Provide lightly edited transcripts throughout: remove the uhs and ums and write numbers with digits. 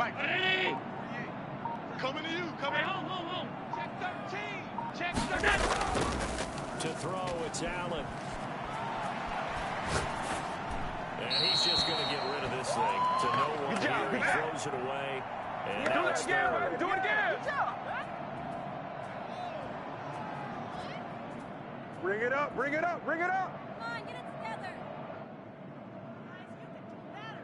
Mike. Hey. Coming to you. Coming. Home. Check 13. Check 13. To throw, it's Allen. And he's just going to get rid of this thing. To no one here. He throws it away. And now it's third. Do it again. Bring it up. Bring it up. Bring it up. Come on, get it together. Guys, you can do better.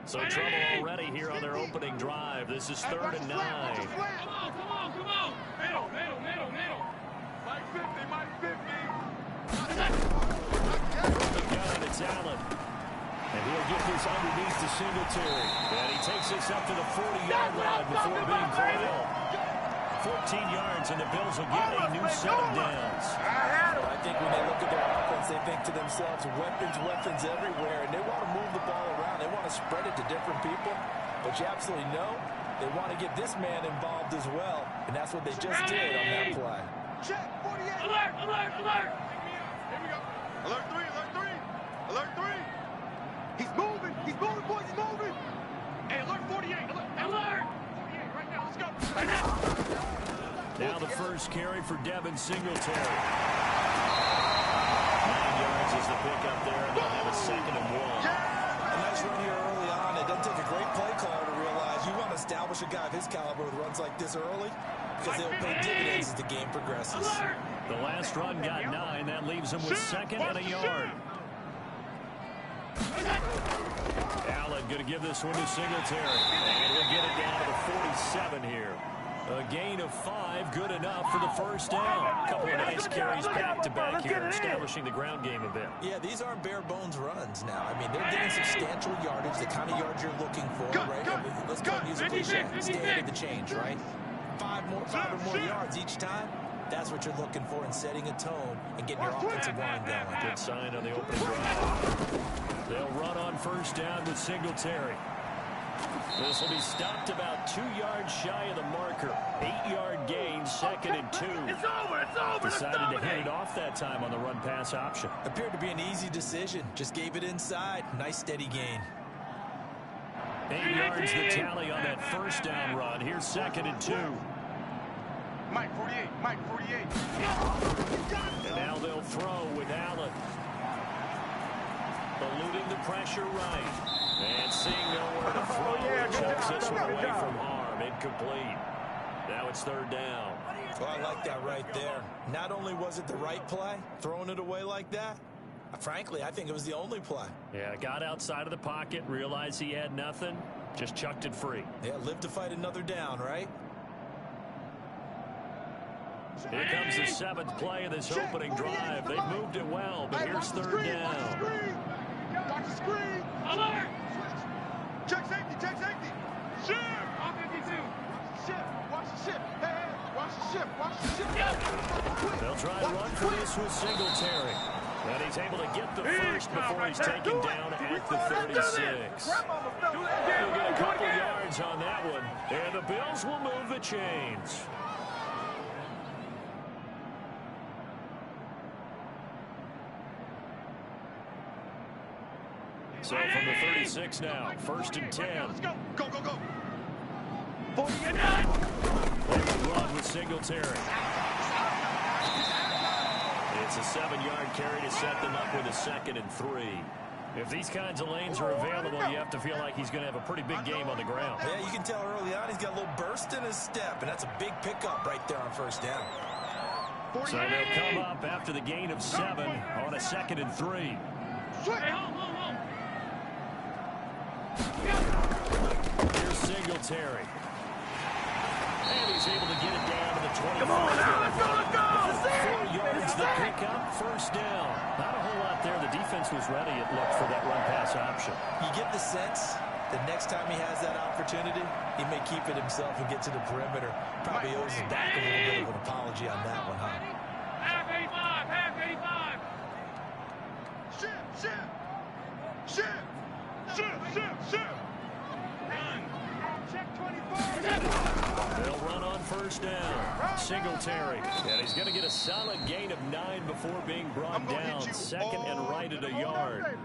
So trouble already here on their opening drive. This is 3rd and 9. Come on. Middle. Mike 50. From the gun, it's Allen. And he'll get this underneath to Singletary. And he takes this up to the 40-yard line before being corralled. 14 yards, and the Bills will get a new set of downs. I think when they look at their offense, they think to themselves, weapons everywhere, and they want to move the ball around. They want to spread it to different people, but you absolutely know they want to get this man involved as well, and that's what they just did on that play. Check 48. Alert. Here we go. Alert 3. He's moving, boys, he's moving. Hey, alert 48. Alert. 48 right now. Let's go. Right now. Now the first carry for Devin Singletary. 9 yards is the pickup there, and they'll have a 2nd and 1. A nice run here early on. It doesn't take a great play caller to realize you want to establish a guy of his caliber with runs like this early because they'll pay dividends as the game progresses. The last run got 9. That leaves him with 2nd and a yard. Allen going to give this one to Singletary. And he'll get it down to the 47 here. A gain of 5, good enough for the first down. A couple of nice carries back-to-back here, establishing the ground game a bit. Yeah, these aren't bare-bones runs now. I mean, they're getting substantial yardage, the kind of yards you're looking for, right? Let's go and use a cliche. Stay ahead of the change, right? 5 or more yards each time. That's what you're looking for in setting a tone and getting your offensive line going. Good sign on the opening drive. They'll run on first down with Singletary. This will be stopped about 2 yards shy of the marker. 8-yard gain, 2nd and 2. It's over. Decided to hit it off that time on the run-pass option. Appeared to be an easy decision. Just gave it inside. Nice steady gain. 8 yards the tally on that first down run. Here's 2nd and 2. Mike 48. And now they'll throw with Allen. Eluding the pressure right. And seeing nowhere to throw. Chucks this one away from harm. Incomplete. Now it's 3rd down. Well, I like that right there. Not only was it the right play, throwing it away like that, frankly, I think it was the only play. Yeah, got outside of the pocket, realized he had nothing, just chucked it free. Yeah, live to fight another down, right? Here comes the 7th play of this opening drive. They've moved it well, but here's 3rd down. Watch the screen. Alert. Check safety. Ship. On 52. Watch the ship. Hey, watch the ship. They'll try to run for this with Singletary. And he's able to get the first before he's taken down at the 36. He'll get a couple yards on that one. And the Bills will move the chains. So from the 36 now, 1st and 10. Let's go. Go. 49. Run with Singletary. It's a 7-yard carry to set them up with a 2nd and 3. If these kinds of lanes are available, you have to feel like he's going to have a pretty big game on the ground. Yeah, you can tell early on he's got a little burst in his step, and that's a big pickup right there on first down. So they'll come up after the gain of 7 on a 2nd and 3. Here's Singletary. And he's able to get it down to the 25. Come on now, let's go. 4 yards the pickup, first down. Not a whole lot there. The defense was ready, it looked, for that run-pass option. You get the sense that next time he has that opportunity, he may keep it himself and get to the perimeter. Probably owes his back a little bit of an apology on that one, huh? Half 85. Ship. first down. Singletary. And he's going to get a solid gain of 9 before being brought down. Second and right at a yard.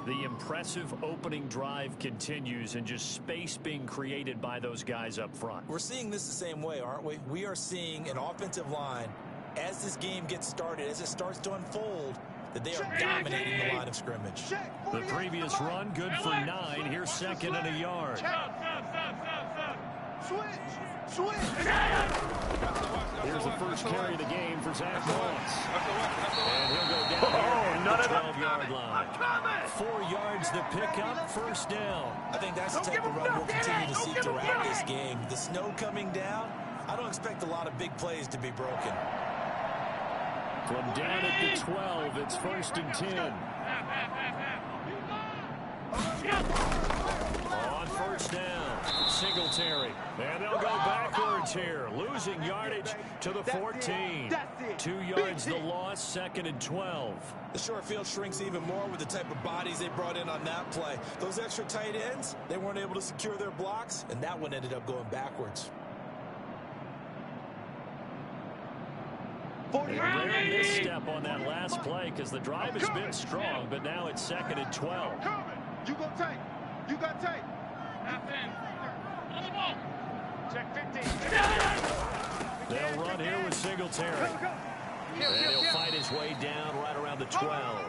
The impressive opening drive continues, and just space being created by those guys up front. We're seeing this the same way, aren't we? We are seeing an offensive line, as this game gets started, as it starts to unfold, that they are dominating the line of scrimmage. The previous run, good for 9. Here's second and a yard. Switch. Here's the first carry of the game for Zach Moss. And he'll go down at the 12-yard line. 4 yards to pick up, first down. I think that's the type of run we'll continue to see throughout this game. The snow coming down, I don't expect a lot of big plays to be broken. From down at the 12, it's first and 10. On first down, Singletary. And they'll go backwards here, losing yardage to the 14. 2 yards the loss, second and 12. The short field shrinks even more with the type of bodies they brought in on that play. Those extra tight ends, they weren't able to secure their blocks, and that one ended up going backwards. A rare misstep on that last play because the drive has been strong, but now it's second and 12. You go take. You got take. On the ball. Check 15. They'll run here with Singletary. And he'll fight his way down right around the 12.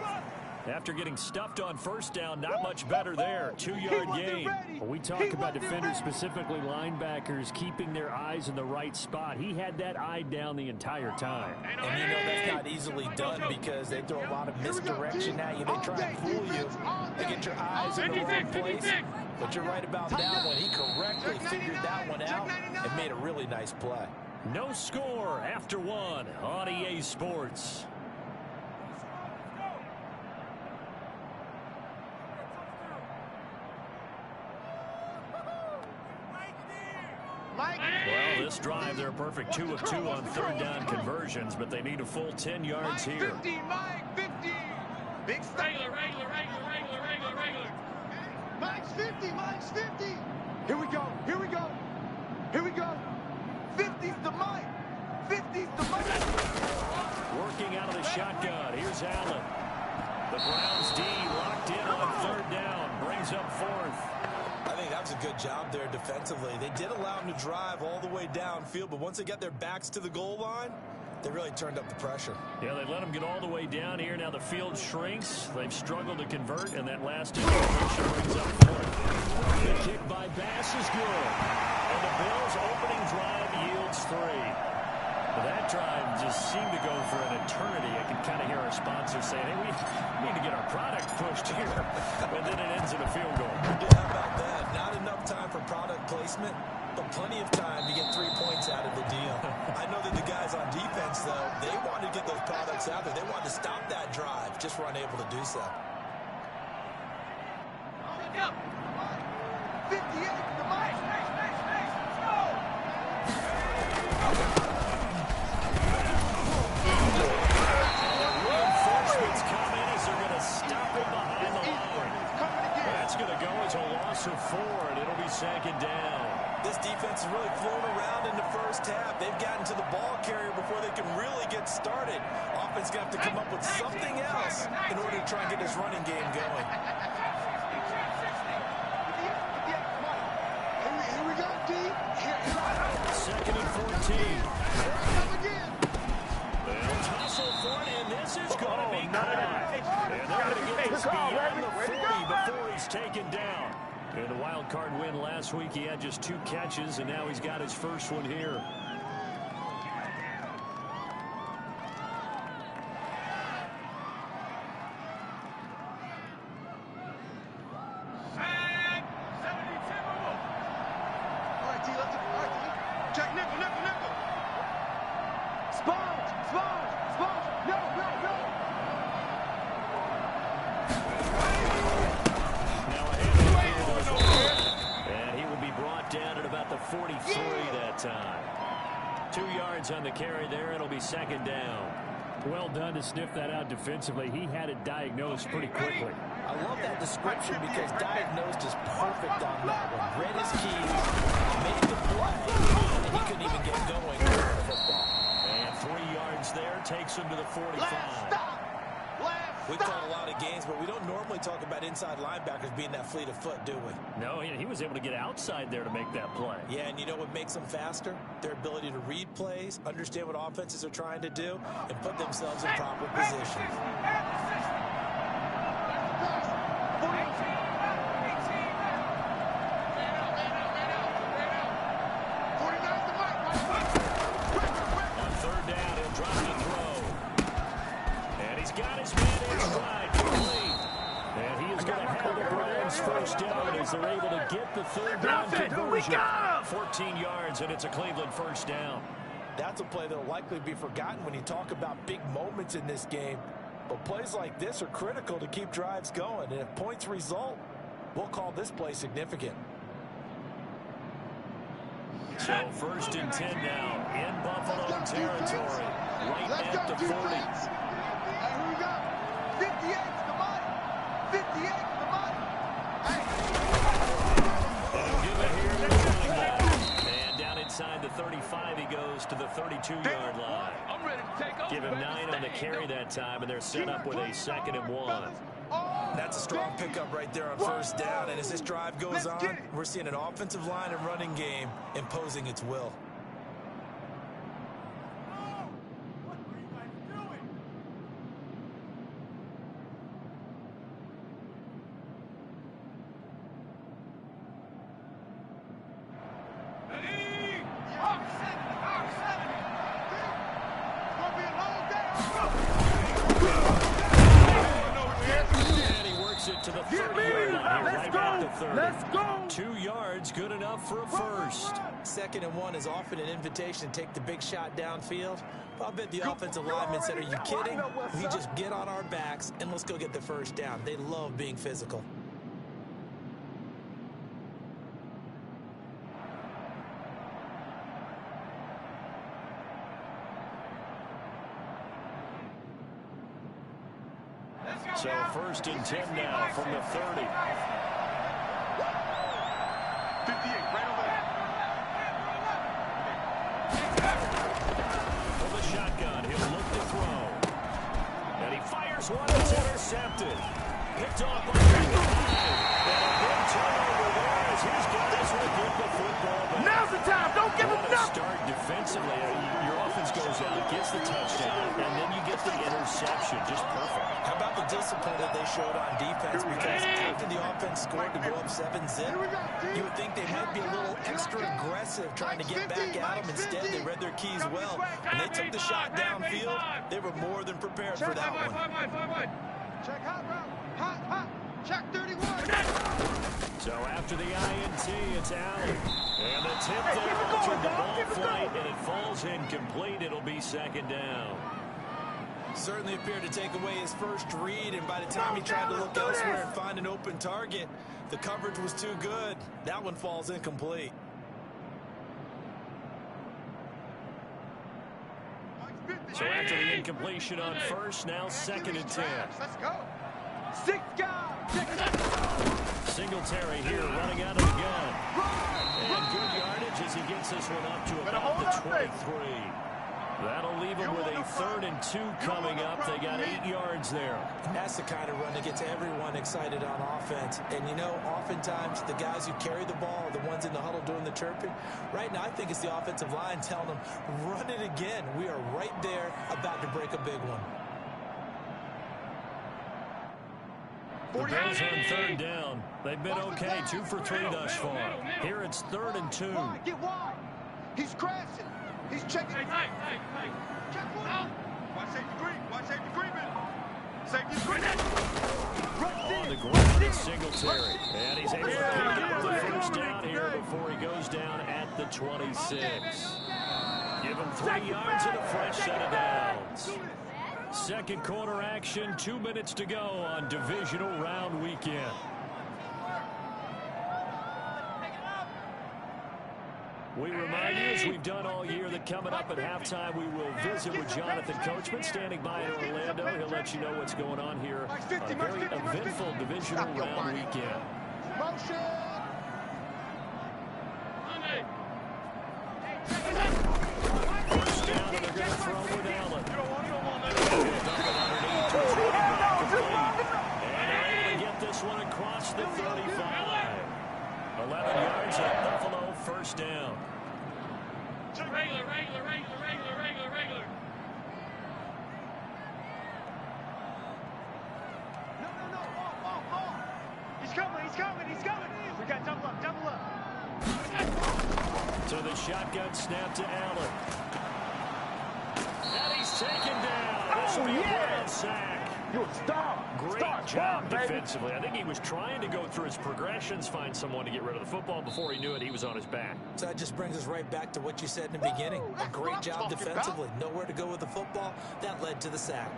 After getting stuffed on first down, not much better there. 2-yard gain. When we talk about defenders, specifically linebackers, keeping their eyes in the right spot, he had that eye down the entire time. And you know that's not easily done because they throw a lot of misdirection at you. They try and fool you. They get your eyes in the wrong place. But you're right about that one. He correctly figured that one out and made a really nice play. No score after 1 on EA Sports. Well, this drive, they're a perfect 2 of 2 on third down conversions, but they need a full 10 yards here. 50, Mike, 50. Big regular. Mike's 50. Here we go. 50's the Mike. Working out of the shotgun. Here's Allen. The Browns D locked in on third down. Brings up fourth. I think that was a good job there defensively. They did allow him to drive all the way downfield, but once they got their backs to the goal line, they really turned up the pressure. Yeah, they let them get all the way down here. Now the field shrinks. They've struggled to convert, and that last incompletion brings up fourth. The kick by Bass is good. And the Bills' opening drive yields 3. That drive just seemed to go for an eternity. I can kind of hear our sponsors saying, hey, we need to get our product pushed here. And then it ends in a field goal. Yeah, how about that? Not enough time for product placement, but plenty of time to get 3 points out of the deal. I know that the guys on defense, though, they wanted to get those products out there. They wanted to stop that drive, just weren't able to do so. 58 to Mike. Reinforcements come in as they're going to stop him behind the line. That's going to go as a loss of 4, and it'll be second down. This defense has really flown around in the first half. They've gotten to the ball carrier before they can really get started. Offense going to have to come up with something else in order to try and get this running game going. Here we go, D. Second and 14. They'll tussle for it, and this is going to be caught. And they're going to get this beyond the 40 before he's taken down. In the wild card win last week, he had just 2 catches, and now he's got his first one here. On the carry there, it'll be second down. Well done to sniff that out defensively. He had it diagnosed pretty quickly. I love that description because diagnosed is perfect on that one. Read his keys, made the play, and he couldn't even get takes him to the 45. Last stop. We call a lot of games, but we don't normally talk about inside linebackers being that fleet of foot, do we? No, he was able to get outside there to make that play. Yeah, and you know what makes them faster? Their ability to read plays, understand what offenses are trying to do, and put themselves in proper position. On third down, he'll drop the throw. And he's got his man in stride. Complete. And he is going to have the Browns first down as they're able to get the third down conversion. 14 yards, and it's a Cleveland first down. That's a play that will likely be forgotten when you talk about big moments in this game. But plays like this are critical to keep drives going. And if points result, we'll call this play significant. So first and 10 now in Buffalo territory. Right at the 40. Here we go. 58's the money. 58's the money. Give it here to the running back. And down inside the 35, he goes to the 32-yard line. I'm ready to take over. Give him 9 on the carry that time, and they're set up with a 2nd and 1. That's a strong pickup right there on first down. And as this drive goes on, we're seeing an offensive line and running game imposing its will. To the 30-yard line, right at the 30. Let's go. 2 yards, good enough for a first. 2nd and 1 is often an invitation to take the big shot downfield. But I bet the offensive linemen said, are you kidding? We just get on our backs and let's go get the first down. They love being physical. So first and 10 now from the 30. 58, right over there. From the shotgun, he'll look to throw. And he fires one that's intercepted. Picked off by the 5. And a big turnover there as his guys will get the football back. Now's the time. Don't give him nothing. Start defensively. Your offense goes out, gets the touchdown, and then you get the interception. Just perfect. How about the discipline that they showed on defense? Because after the offense scored to go up 7-zip, you would think they might be a little extra aggressive trying to get back at them. Instead, they read their keys well. When they took the shot downfield, they were more than prepared for that one. Check hot route. Hot. Check 31. So after the INT, it's Allen. And the tip there altered the ball flight, and it falls incomplete. It'll be 2nd down. Certainly appeared to take away his first read, and by the time he tried to look elsewhere and find an open target, the coverage was too good. That one falls incomplete. So after the incompletion on first, now 2nd and 10. Let's go. 6 guys. Singletary here running out of the gun. And good yardage as he gets this one up to about the 23. That'll leave him with a 3rd and 2 coming up. They got 8 yards there. That's the kind of run that gets everyone excited on offense. And, you know, oftentimes the guys who carry the ball are the ones in the huddle doing the chirping. Right now, I think it's the offensive line telling them, run it again. We are right there about to break a big one. The Bills on 3rd down. They've been okay, 2 for 3 thus far. Here it's 3rd and 2. Get wide. He's crashing. He's checking. Check one. Watch safety green. Watch safety green, man. Safety green. On the ground is Singletary. And he's able to pick up the first down here before he goes down at the 26. Give him 3 yards and a fresh set of downs. 2nd quarter action, 2 minutes to go on divisional round weekend. We remind you, as we've done all year, that coming up at halftime, we will visit with Jonathan Coachman standing by in Orlando. He'll let you know what's going on here on a very eventful divisional round weekend. First down, and they're going to throw with Allen. past the 35. 11 yards at Buffalo, first down. Regular. No. Ball. He's coming. We got double up. So the shotgun snap to Allen. And he's taken down. This will be a Brown sack. You're a star. Great job defensively. I think he was trying to go through his progressions, find someone to get rid of the football. Before he knew it, he was on his back. So that just brings us right back to what you said in the beginning. A great job defensively. Nowhere to go with the football. That led to the sack.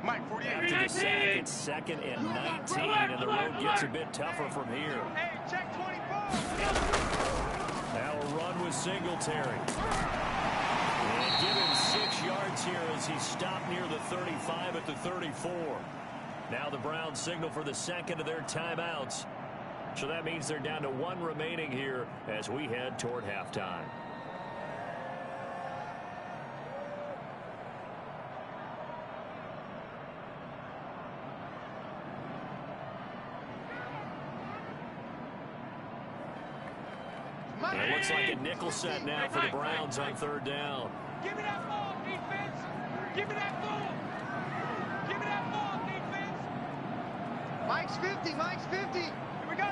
Mike, 48. After the sack, it's second and 19, and the road gets a bit tougher from here. Hey, check 24. Now a run with Singletary. And give him 6 yards here as he stopped near the 35 at the 34. Now the Browns signal for the second of their timeouts. So that means they're down to 1 remaining here as we head toward halftime. It looks like a nickel set now for the Browns on third down. Give me that ball, defense. Give me that ball. Give me that ball, defense. Mike's 50. Here we go.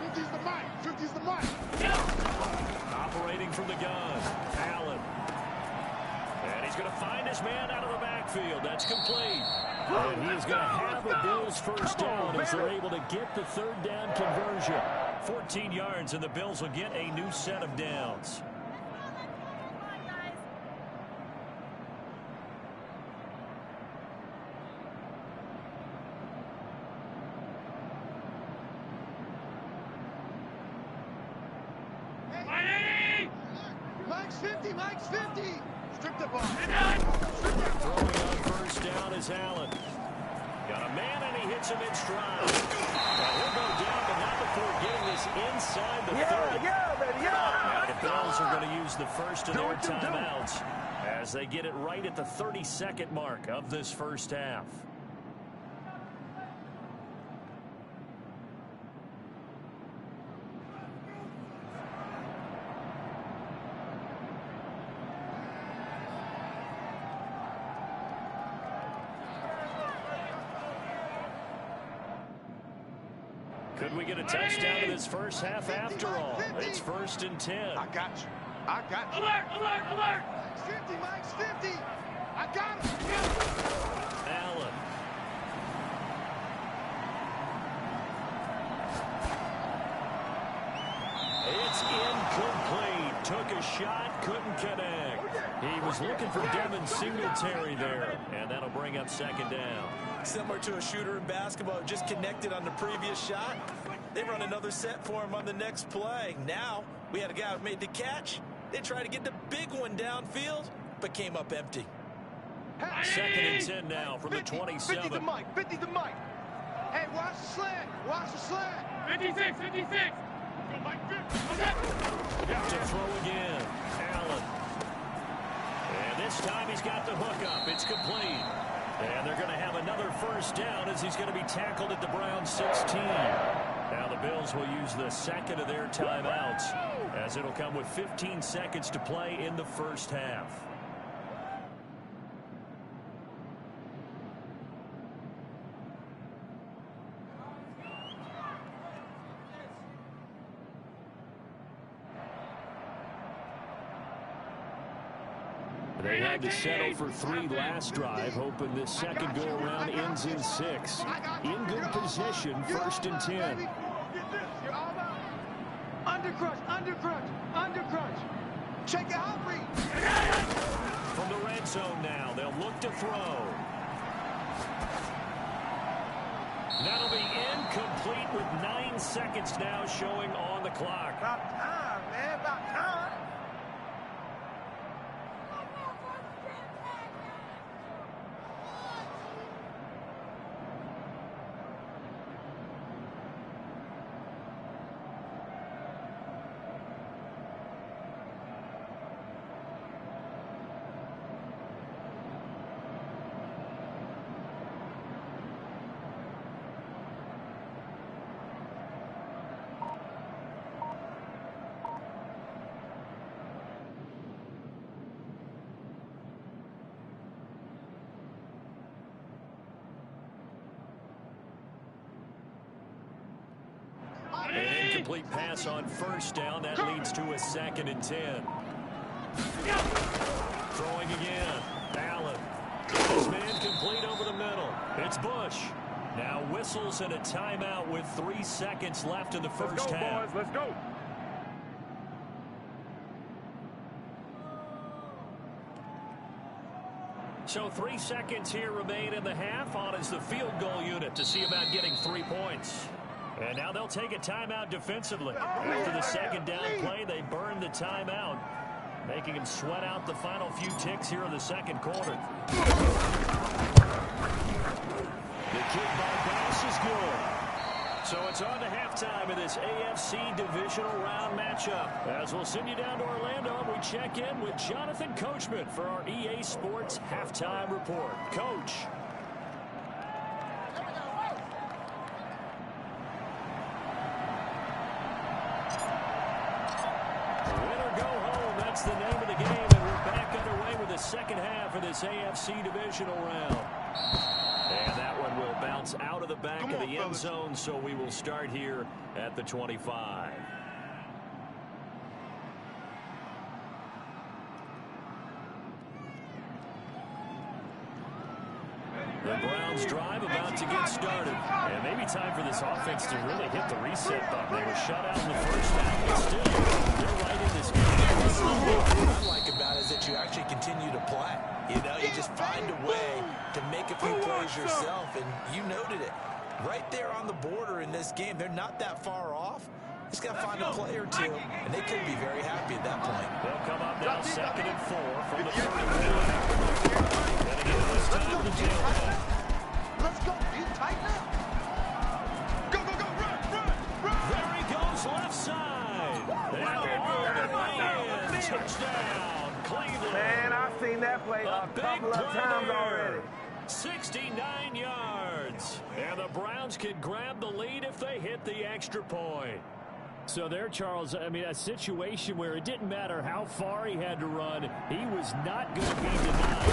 50's the Mike. 50's the Mike. Operating from the gun, Allen. And he's going to find his man out of the backfield. That's complete. And he is going to have a Bills first down as they're able to get the third down conversion. 14 yards, and the Bills will get a new set of downs. Mike's 50. Strip the ball. Throwing on first down is Allen. Got a man, and he hits him in stride. Now he'll go down, but not before getting this inside the 30. Now the Bills are going to use the first of their timeouts as they get it right at the 32nd mark of this first half. Could we get a touchdown in this first half after all? It's 1st and 10. I got you. Alert. Mike's 50. I got him. Allen. It's incomplete. Took a shot, couldn't connect. He was looking for Devin Singletary there, and that'll bring up second down. Similar to a shooter in basketball, just connected on the previous shot. They run another set for him on the next play. Now, we had a guy who made the catch. They tried to get the big one downfield, but came up empty. Second and 10 now from the 27. 50 the Mike. Hey, watch the slant. 56. Go Mike 50. To throw again. Allen. And this time he's got the hook up. It's complete. And they're going to have another first down as he's going to be tackled at the Browns 16. Now the Bills will use the second of their timeouts as it'll come with 15 seconds to play in the first half. They had to settle for 3 last drive, hoping this second go-around ends in 6. In good position, 1st and 10. Undercrunch. Check it out, Reed. From the red zone now, they'll look to throw. That'll be incomplete with 9 seconds now showing on the clock. About time, man. About time. incomplete pass on first down. That leads to a 2nd and 10. Throwing again. Allen. This man complete over the middle. It's Bush. Now whistles and a timeout with 3 seconds left in the first half. Boys, let's go. So 3 seconds here remain in the half. On is the field goal unit to see about getting 3 points. And now they'll take a timeout defensively. After the second down play, they burn the timeout, making him sweat out the final few ticks here in the second quarter. The kick by Bass is good. So it's on to halftime of this AFC divisional round matchup. As we'll send you down to Orlando, we check in with Jonathan Coachman for our EA Sports Halftime Report. Coach. That's the name of the game, and we're back underway with the second half of this AFC divisional round. And that one will bounce out of the back of the end zone, so we will start here at the 25. The Browns drive about to get started. And maybe time for this offense to really hit the reset button. They were shut out in the first half, but still, they're right in this game. What I like about it is that you actually continue to play. You know, you just find a way to make a few plays yourself, and you noted it. Right there on the border in this game, they're not that far off. Just got to find a play or two, and they could be very happy at that point. They'll come up now 2nd and 4 from the 31. And again, this time to the tailback. Let's go. You tighten up. Go, go, go. Run. There he goes left side. And all the way in. Touchdown, Cleveland. Man, I've seen that play a couple of times already. 69 yards. And the Browns can grab the lead if they hit the extra point. So there, Charles, I mean, a situation where it didn't matter how far he had to run, he was not going to be denied.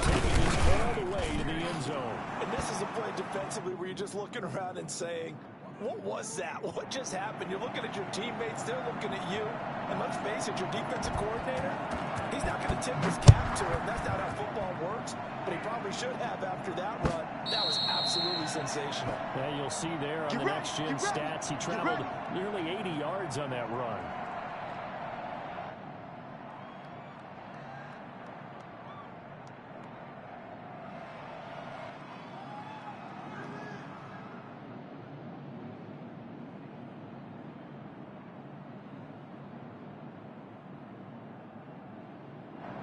Taking this all the way to the end zone. And this is a play defensively where you're just looking around and saying, what was that? What just happened? You're looking at your teammates, they're looking at you. And let's face it, your defensive coordinator, he's not going to tip his cap to him. That's not how football works. But he probably should have after that run. That was absolutely sensational. Yeah, you'll see there on the next-gen stats, he traveled nearly 80 yards on that run.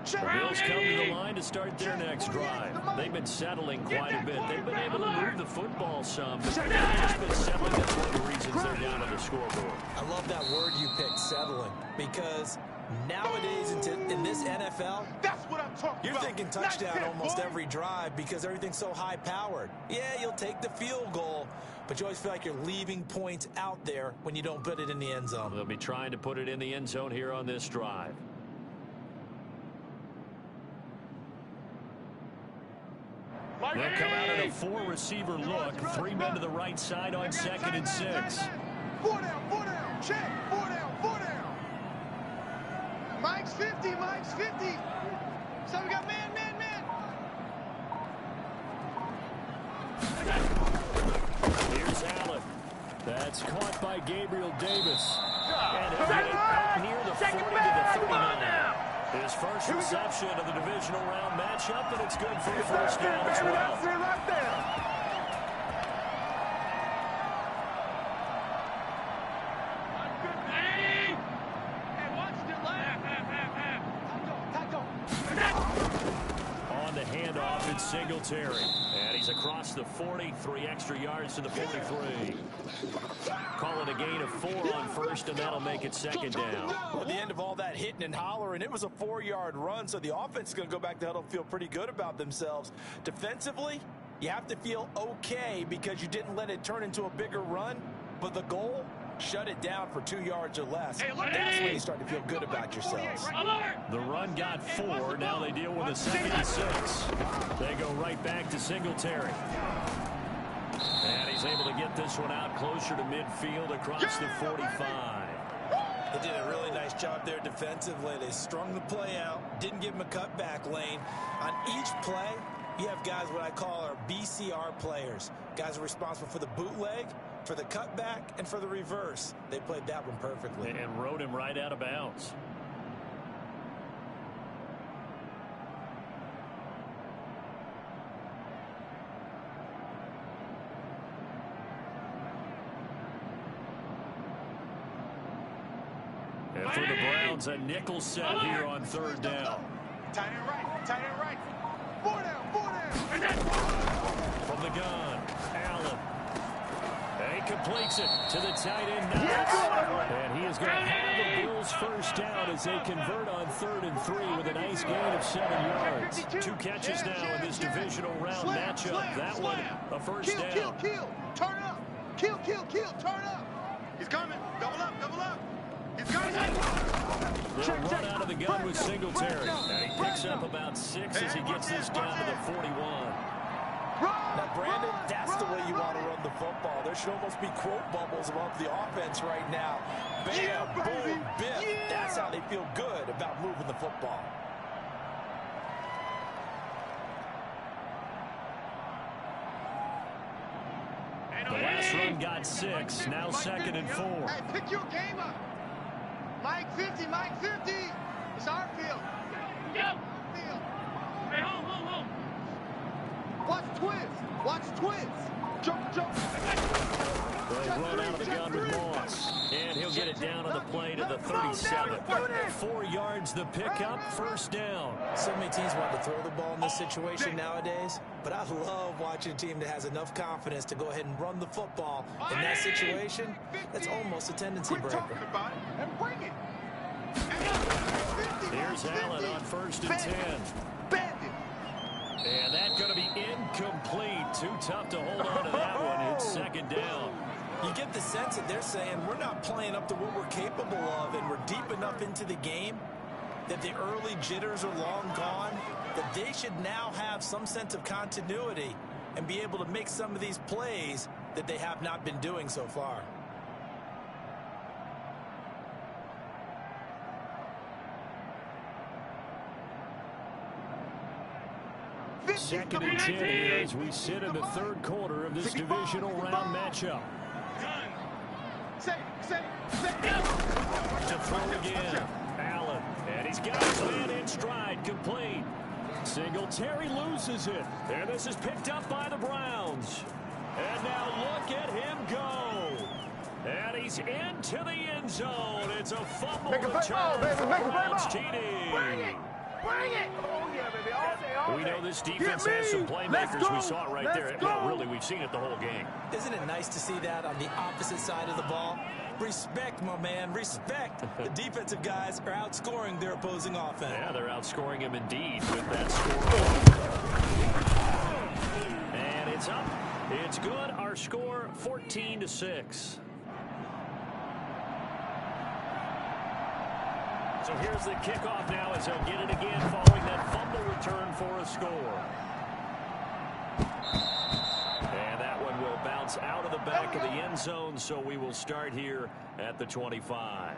The Bills come to the line to start their next drive. They've been settling quite a bit. They've been able to move the football some, but they've just been settling. That's one of the reasons they're down on the scoreboard. I love that word you picked, settling, because nowadays in this NFL, That's what I'm talking you're about. thinking touchdown almost every drive because everything's so high-powered. Yeah, you'll take the field goal, but you always feel like you're leaving points out there when you don't put it in the end zone. They'll be trying to put it in the end zone here on this drive. They'll come out in a 4-receiver look. 3 men to the right side on 2nd and 6. 4 down, check. 4 down. Mike's 50. So we got man. Here's Allen. That's caught by Gabriel Davis. And he'll get it out near the 40 to the 39. His first reception of the divisional round matchup, and it's good for a first down as well. Right there. On the handoff, it's Singletary. And he's across the 40, 3 extra yards to the 43. Calling a gain of 4 on first, and that'll make it 2nd down. At the end of all that hitting and hollering, it was a 4-yard run, so the offense is going to go back to huddle and feel pretty good about themselves. Defensively, you have to feel okay because you didn't let it turn into a bigger run, but the goal, shut it down for 2 yards or less. That's when you start to feel good about yourselves. The run got 4. Now they deal with a 2nd and 6. They go right back to Singletary. And he's is able to get this one out closer to midfield across the 45. They did a really nice job there defensively. They strung the play out, didn't give him a cutback lane. On each play, you have guys what I call our BCR players. Guys are responsible for the bootleg, for the cutback, and for the reverse. They played that one perfectly. And rode him right out of bounds. And for the Browns, a nickel set here on third down. Tight end right, tight end right. Four down, four down. From the gun, Allen. And he completes it to the tight end now. And he is going to have the Bills first down as they convert on 3rd and 3 with a nice gain of 7 yards. 2 catches now in this divisional round matchup. That one, a first down. Kill, turn up. Kill, turn up. He's coming, double up. He's coming. They'll run out of the gun with Singletary. And he picks up about 6 as he gets this down to the 41. Now, Brandon, that's the way you want to run the football. There should almost be quote bubbles above the offense right now. Bam, boom, biff. That's how they feel good about moving the football. The last run got 6. Now 2nd and 4. Hey, pick your game up. Mike 50. It's our field. Yep. Hey, hold. Watch twins. Jump. They'll run out of the gun with Moss. And he'll get it down on the play to the 37. 4 yards the pickup, first down. So many teams want to throw the ball in this situation nowadays, but I love watching a team that has enough confidence to go ahead and run the football. In that situation, that's almost a tendency breaker. And bring it. Here's Allen on 1st and 10. And that's going to be incomplete. Too tough to hold on to that one. It's 2nd down. You get the sense that they're saying we're not playing up to what we're capable of, and we're deep enough into the game that the early jitters are long gone, that they should now have some sense of continuity and be able to make some of these plays that they have not been doing so far. Second and 10 here as we sit in the 3rd quarter of this divisional round matchup. To throw again, Allen, and he's got his man in stride, complete. Singletary loses it, and this is picked up by the Browns. And now look at him go. And he's into the end zone. It's a fumble return for Browns TD. Bring it! Oh, yeah, baby. All day. We know this defense has some playmakers. We saw it right there. Well, really, we've seen it the whole game. Isn't it nice to see that on the opposite side of the ball? Respect, my man, respect. The defensive guys are outscoring their opposing offense. Yeah, they're outscoring him indeed with that score. And it's up. It's good. Our score, 14-6. So here's the kickoff now as they'll get it again following that fumble return for a score. And that one will bounce out of the back of the end zone, so we will start here at the 25.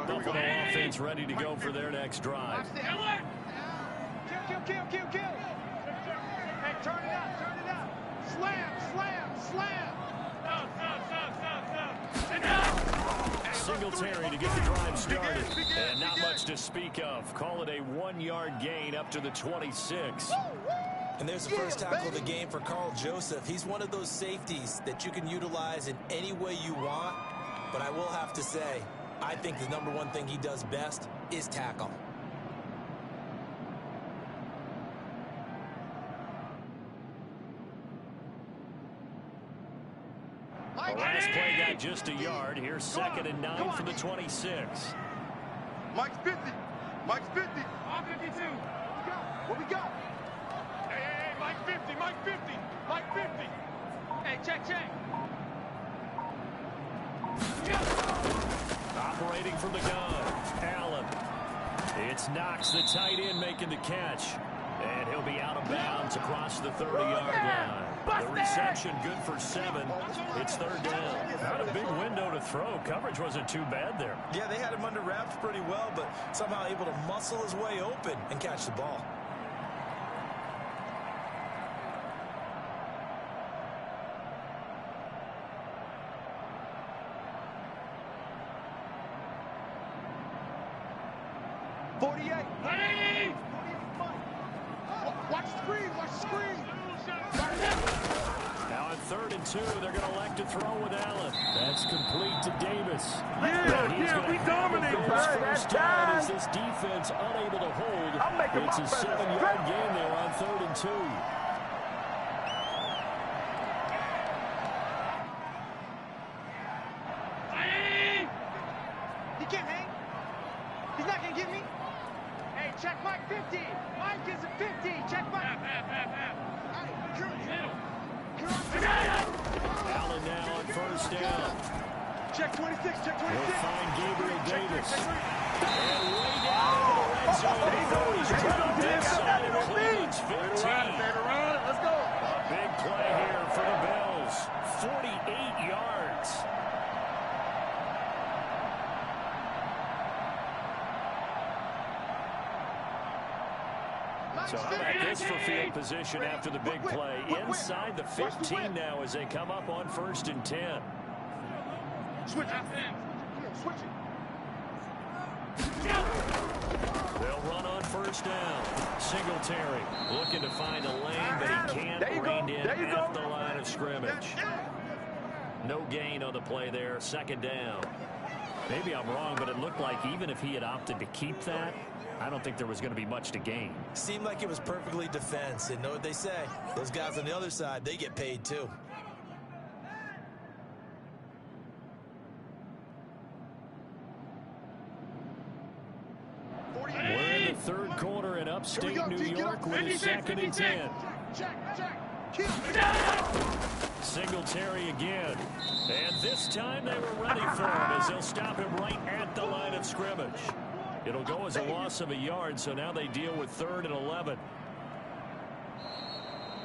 Buffalo offense ready to go for their next drive. Kill. Hey, turn it out. Slam. Singletary to get the drive started. And not much to speak of. Call it a 1-yard gain up to the 26. And there's the first tackle of the game for Carl Joseph. He's one of those safeties that you can utilize in any way you want. But I will have to say, I think the number one thing he does best is tackle. The last play got just a yard. Here's 2nd and 9 for the 26. Mike's 50. I'm 52. What we got? Hey, Mike 50. Hey, check. Waiting from the gun. Allen. It's Knox, the tight end, making the catch. And he'll be out of bounds across the 30-yard line. The reception good for 7. It's third down. Not a big window to throw. Coverage wasn't too bad there. Yeah, they had him under wraps pretty well, but somehow able to muscle his way open and catch the ball. Watch the screen, watch the screen. Now on 3rd and 2, they're going to elect to throw with Allen. That's complete to Davis. Yeah, we dominate, bro. First down as this defense unable to hold. It's a 7-yard gain there on 3rd and 2. He can't hang. He's not going to get me. Hey, check Mike 50. Mike is a 50. Check Mike. Allen now on first down. Check 26. Check 26. He'll find Gabriel Davis. And way down in the red zone. He's dropped inside of Cleveland's 15. Let's go. A big play here for the Bills. 48 yards. So how about this for field position after the big play? Inside the 15 now as they come up on 1st and 10. Switch it. Switch it. They'll run on first down. Singletary looking to find a lane, but he can't. Reined in at the line of scrimmage. No gain on the play there. 2nd down. Maybe I'm wrong, but it looked like even if he had opted to keep that, I don't think there was going to be much to gain. Seemed like it was perfectly defense, and know what they say. Those guys on the other side, they get paid too. We're in the 3rd quarter in upstate New York with a 2nd and 10. Singletary again. And this time they were ready for him as they'll stop him right at the line of scrimmage. It'll go as a loss of a yard, so now they deal with 3rd and 11.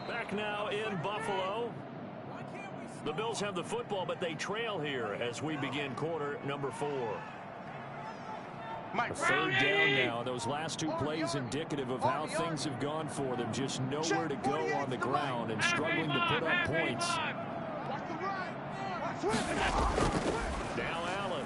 Back now in Buffalo. The Bills have the football, but they trail here as we begin quarter number 4. A 3rd down now. Those last 2 plays indicative of how things have gone for them. Just nowhere to go on the ground and struggling to put up points. Now Allen.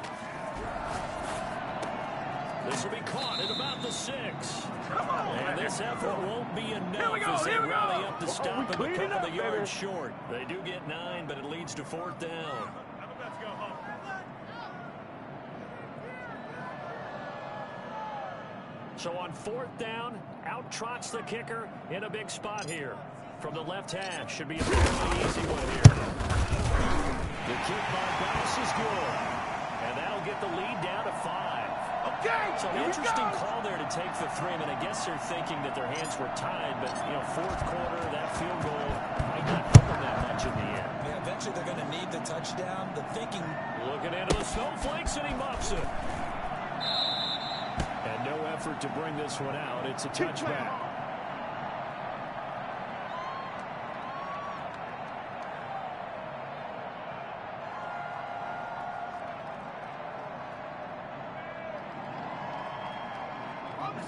This will be caught at about the 6. And this effort won't be enough as they rally up to stop him a couple of yards short. They do get 9, but it leads to 4th down. So on 4th down, out trots the kicker in a big spot here. From the left hash, should be a fairly easy one here. The kick by Bass is good. And that'll get the lead down to 5. Okay, so an interesting call there to take the 3. I mean, I guess they're thinking that their hands were tied, but, 4th quarter, that field goal might not help them that much in the end. Yeah, eventually they're going to need the touchdown. The thinking... Looking into the snowflakes, and he muffs it. And no effort to bring this one out. It's a touchback.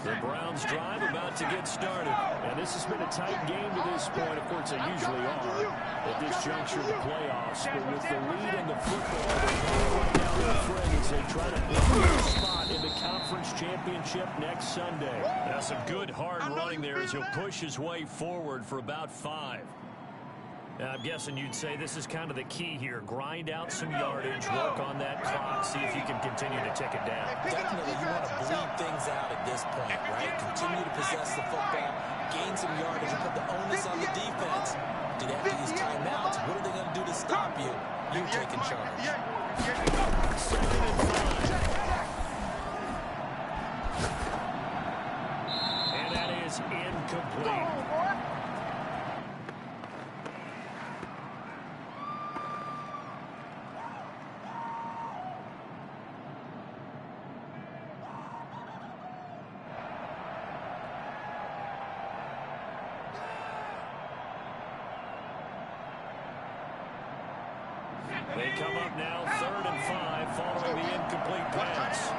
The Browns drive about to get started. And this has been a tight game to this point. Of course, they usually are at this juncture of the playoffs. But with the lead in the football, they're right down to the fray as they try to put a spot in the conference championship next Sunday. Now, some good hard running there as he'll push his way forward for about 5. I'm guessing you'd say this is kind of the key here. Grind out some yardage, work on that clock, see if you can continue to tick it down. Definitely, you want to bleed things out at this point, right? Continue to possess the football, gain some yardage, and put the onus on the defense. Do they have to use timeouts? What are they going to do to stop you? You taking charge. 2nd and 5. And that is incomplete. They come up now 3rd and 5 following the incomplete pass.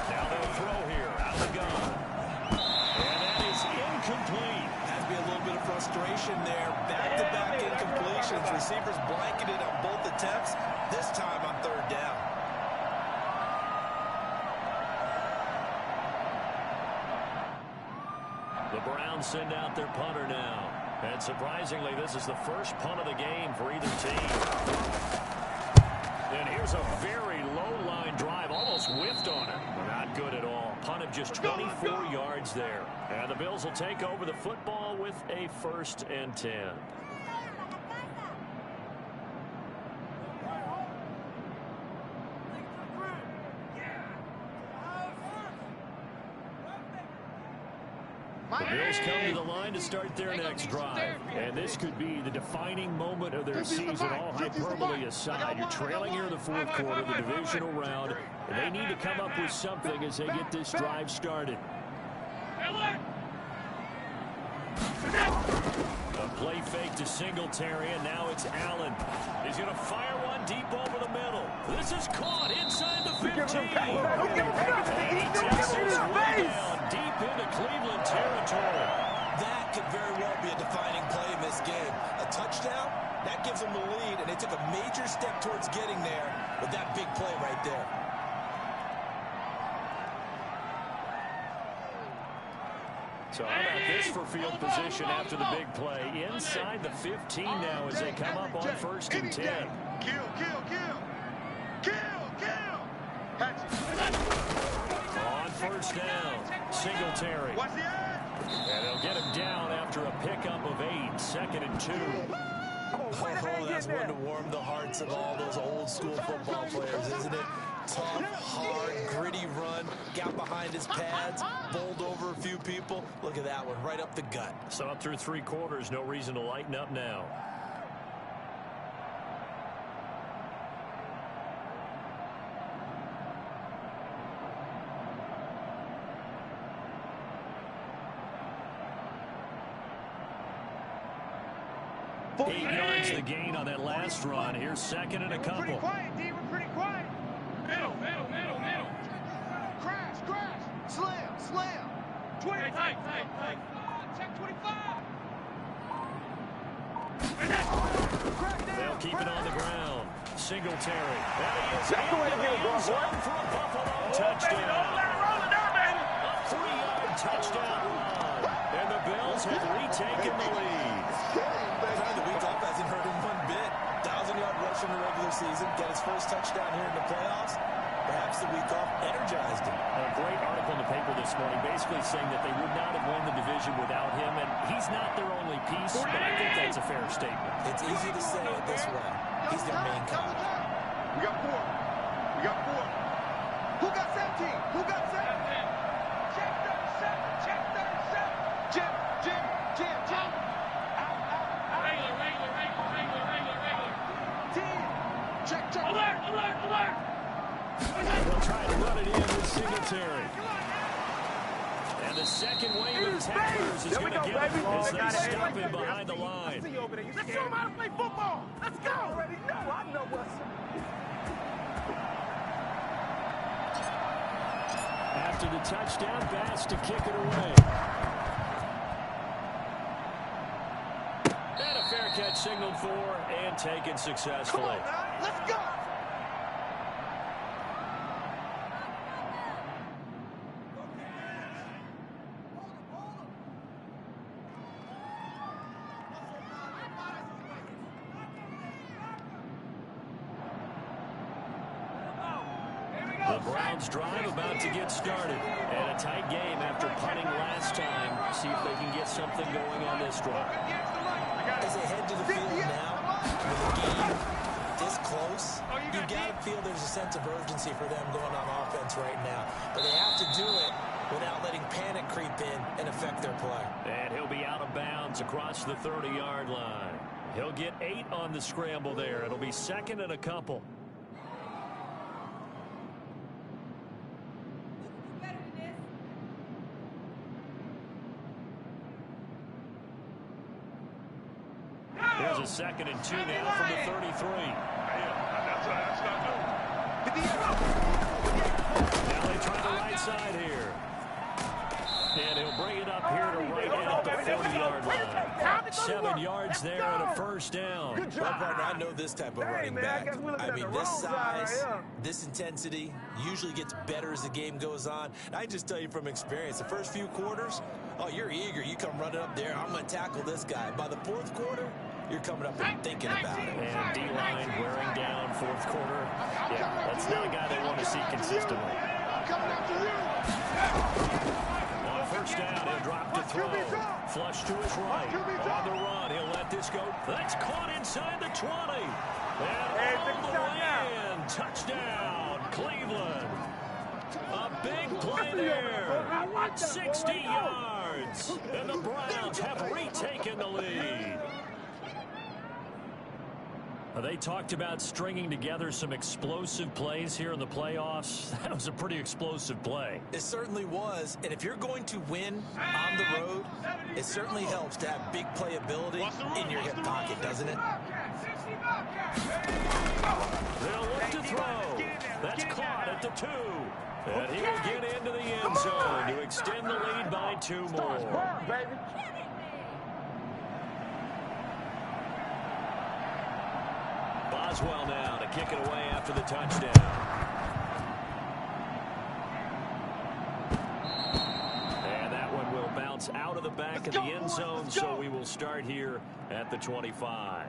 Now they'll throw here out of the gun. And that is incomplete. Has to be a little bit of frustration there. Back-to-back incompletions. Receivers blanketed on both attempts. This time on 3rd down. The Browns send out their punter now. And surprisingly, this is the first punt of the game for either team. And here's a very low-line drive, almost whiffed on it. Not good at all. Punt of just 24 yards there. And the Bills will take over the football with a 1st and 10. The Bills come to the line to start their next drive. And this could be the defining moment of their season, all hyperbole aside. You're trailing here in the 4th quarter, the divisional round, and they need to come up with something as they get this drive started. A play fake to Singletary, and now it's Allen. He's going to fire one deep over the middle. This is caught inside the 15. And he takes this way down deep into Cleveland territory. That could very well be a defining play in this game. A touchdown, that gives them the lead, and they took a major step towards getting there with that big play right there. So how about this for field position after the big play? Inside the 15 now as they come up on 1st and 10. Kill, kill, kill. Kill, kill. On 1st down, Singletary. Watch the eye. And they'll get him down after a pickup of 8, 2nd and 2. Oh, that's one to warm the hearts of all those old school football players, isn't it? Tough, hard, gritty run, got behind his pads, bowled over a few people. Look at that one, right up the gut. So up through 3 quarters, no reason to lighten up now. Eight yards the gain on that last run. Here's 2nd and a couple. Pretty quiet, D. We're pretty quiet. Middle. Crash. Slam. 20. Tight. Check 25. They'll keep it on the ground. Singletary. That is That's the way to get it, boy. for a Buffalo touchdown. Roll it down, baby. A 3-yard touchdown run. And the Bills have retaken the lead. The week off hasn't hurt him one bit. 1,000-yard rush in the regular season, get his first touchdown here in the playoffs. Perhaps the week off energized him. A great article in the paper this morning basically saying that they would not have won the division without him, and he's not their only piece, but I think that's a fair statement. It's easy to say it this way. He's their main cog. We got 4. Who got 17? Check 37. Jim. Check. Alert! They'll try to run it in with Singletary. And the second wave of tacklers is going to get him as they stop him behind the line. Let's show him how to play football. Let's go. I know what's After the touchdown pass to kick it away. And a fair catch signaled for and taken successfully. Let's go. The Browns drive about to get started. And a tight game after punting last time. See if they can get something going on this drive. As they head to the field now, with the game this close, you got to feel there's a sense of urgency for them going on offense right now. But they have to do it without letting panic creep in and affect their play. And he'll be out of bounds across the 30-yard line. He'll get 8 on the scramble there. It'll be 2nd and a couple. Here's a 2nd and 2 now from the 33. That's not new. Now they try the right side here. And he'll bring it up here to right at the 40-yard line. 7 yards there and a first down. Well, partner, I know this type of running back. I mean, this size, this intensity usually gets better as the game goes on. And I just tell you from experience, the first few quarters, oh, you're eager. You come running up there. I'm going to tackle this guy. By the 4th quarter, you're coming up and thinking about it. And D-line wearing down 4th quarter. Yeah, that's not a guy they want to see consistently. On first down, he'll drop to throw. Flush to his right. On the run, he'll let this go. That's caught inside the 20. And all the way in. Touchdown, Cleveland. A big play there. 60 yards. And the Browns have retaken the lead. They talked about stringing together some explosive plays here in the playoffs. That was a pretty explosive play. It certainly was. And if you're going to win on the road, it certainly helps to have big playability in your hip pocket, doesn't it? They'll look to throw. That's caught at the 2. And he will get into the end zone to extend the lead by 2 more. Boswell now to kick it away after the touchdown. And that one will bounce out of the back of the end zone, so we will start here at the 25.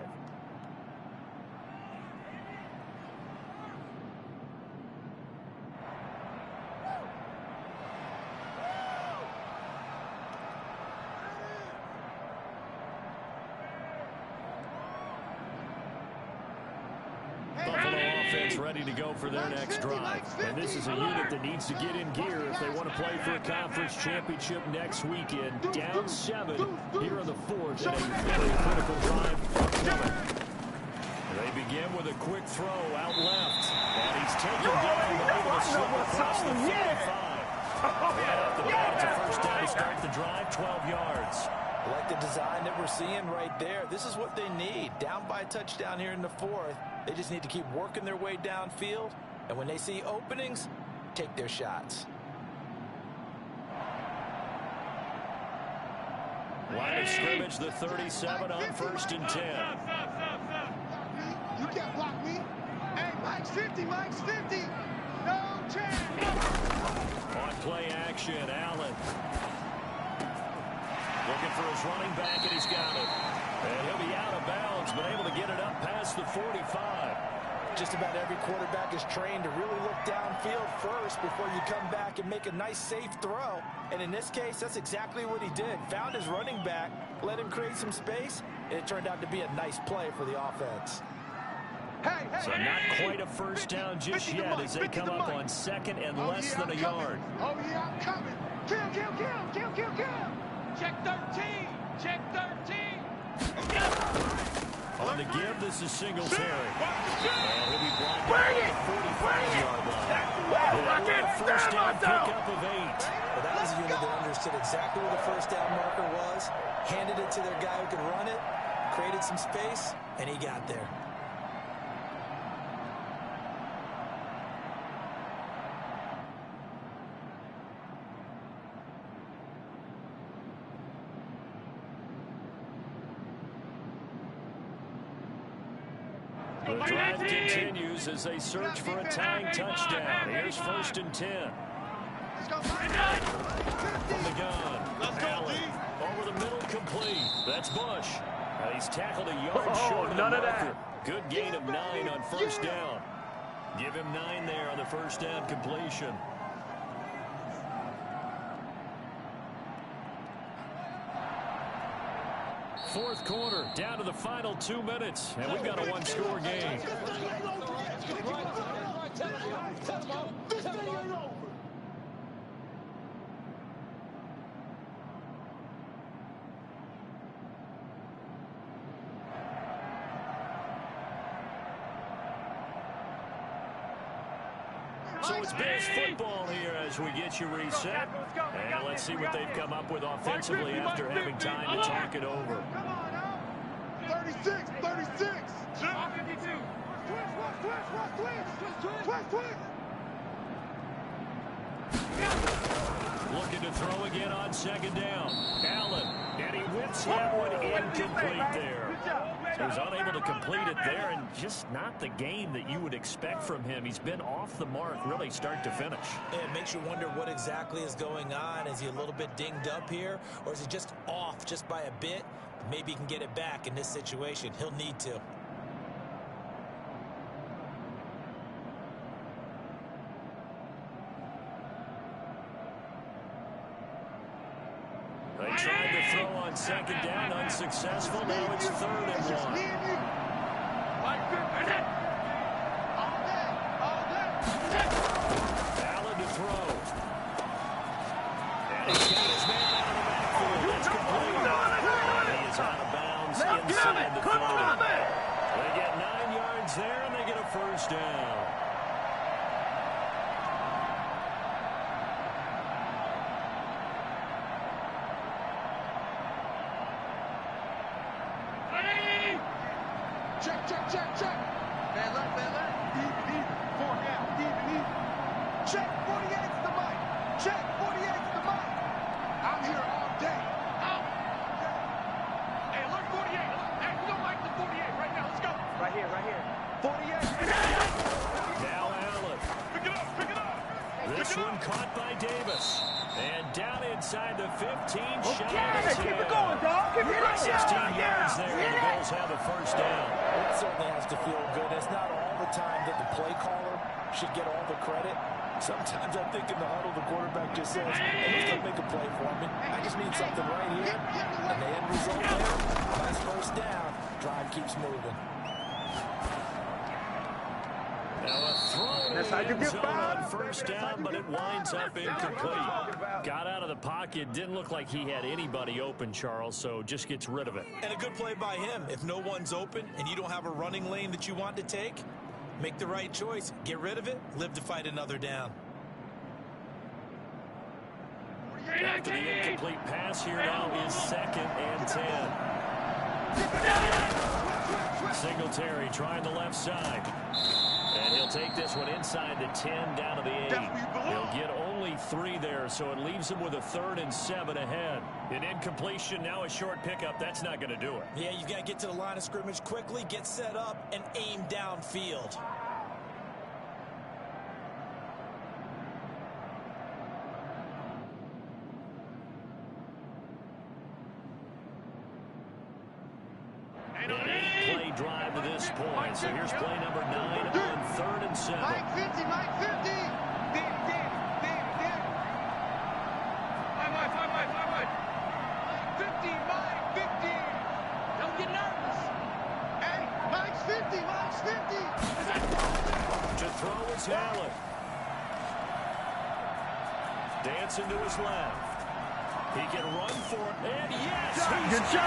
Ready to go for their next drive. And this is a unit that needs to get in gear if they want to play for a conference championship next weekend. Down 7 here in the 4th and a very critical drive upcoming. They begin with a quick throw out left. And he's taken down, but able to slip across the 45. And off the bat, it's a first down to start the drive, 12 yards. I like the design that we're seeing right there. This is what they need. Down by a touchdown here in the 4th. They just need to keep working their way downfield. And when they see openings, take their shots. Line of scrimmage, the 37 on 1st and 10. You can't block me. Hey, Mike's 50, Mike's 50. No chance. On play action, Allen. Looking for his running back, and he's got it. And he'll be out of bounds, but able to get it up past the 45. Just about every quarterback is trained to really look downfield first before you come back and make a nice, safe throw. And in this case, that's exactly what he did. Found his running back, let him create some space, and it turned out to be a nice play for the offense. So not quite a first down just yet as they come up on 2nd and less than a yard. Oh, yeah, I'm coming. Kill. Check 13. Check 13. On the give, this is Singletary. And he'll be blinded at the 45-yard line. A first down pickup of 8. Well, that was a unit that understood exactly where the first down marker was, handed it to their guy who could run it, created some space, and he got there. The drive continues as they search for a tying touchdown. Here's 1st and 10. From the gun, Allen over the middle, complete. That's Bush. And he's tackled a yard short of the marker. Good gain of 9 on 1st down. Give him 9 there on the 1st down completion. Fourth quarter, down to the final 2 minutes, and we've got a 1-score game. So it's Bears football here as we get you reset. And let's see what they've come up with offensively after having time to talk it over. 36, 36. 52. Twist. Looking to throw again on second down. Allen, and he whips that one incomplete there. So he's unable to complete it there, and just not the game that you would expect from him. He's been off the mark really start to finish. It makes you wonder what exactly is going on. Is he a little bit dinged up here, or is he just off just by a bit? Maybe he can get it back in this situation. He'll need to. They tried to throw on second down, unsuccessful. Now it's 3rd and 1. Allen to throw. And he's got his man out of the backfield. That's complete. He is out of bounds inside the 30. They get 9 yards there, and they get a first down. Check. Man left. Deep. 4 down. Deep. Check. 48's the mic. Check. 48's the mic. I'm here all day. Out. Hey, alert 48. Hey, we don't like the 48 right now. Let's go. Right here. 48. Now Allen. Pick it up. This one caught by Davis. And down inside the 15. Keep it going, dog. Keep it going. 16 yards there. And the Bills have a first down. It certainly has to feel good. It's not all the time that the play caller should get all the credit. Sometimes I think in the huddle, the quarterback just says, hey, who's going to make a play for me? I just need something right here. And the end result there, last first down, drive keeps moving. Now a throw That's how you get on first down, but it winds up incomplete. Got out of the pocket, didn't look like he had anybody open, Charles, so just gets rid of it. And a good play by him. If no one's open and you don't have a running lane that you want to take, make the right choice. Get rid of it, live to fight another down. After the incomplete pass here now is 2nd and 10. Singletary trying the left side. And he'll take this one inside the 10 down to the 8. He'll get only 3 there, so it leaves him with a 3rd and 7 ahead. An incompletion, now a short pickup. That's not going to do it. Yeah, you got to get to the line of scrimmage quickly, get set up, and aim downfield. Play drive to this point. So here's play number 9 on 3rd and 7. Mike 50. Danny. Mike 50. Don't get nervous. Hey, Mike's 50. To throw is Allen. Dancing to his left. He can run for it, and yes, Good shot.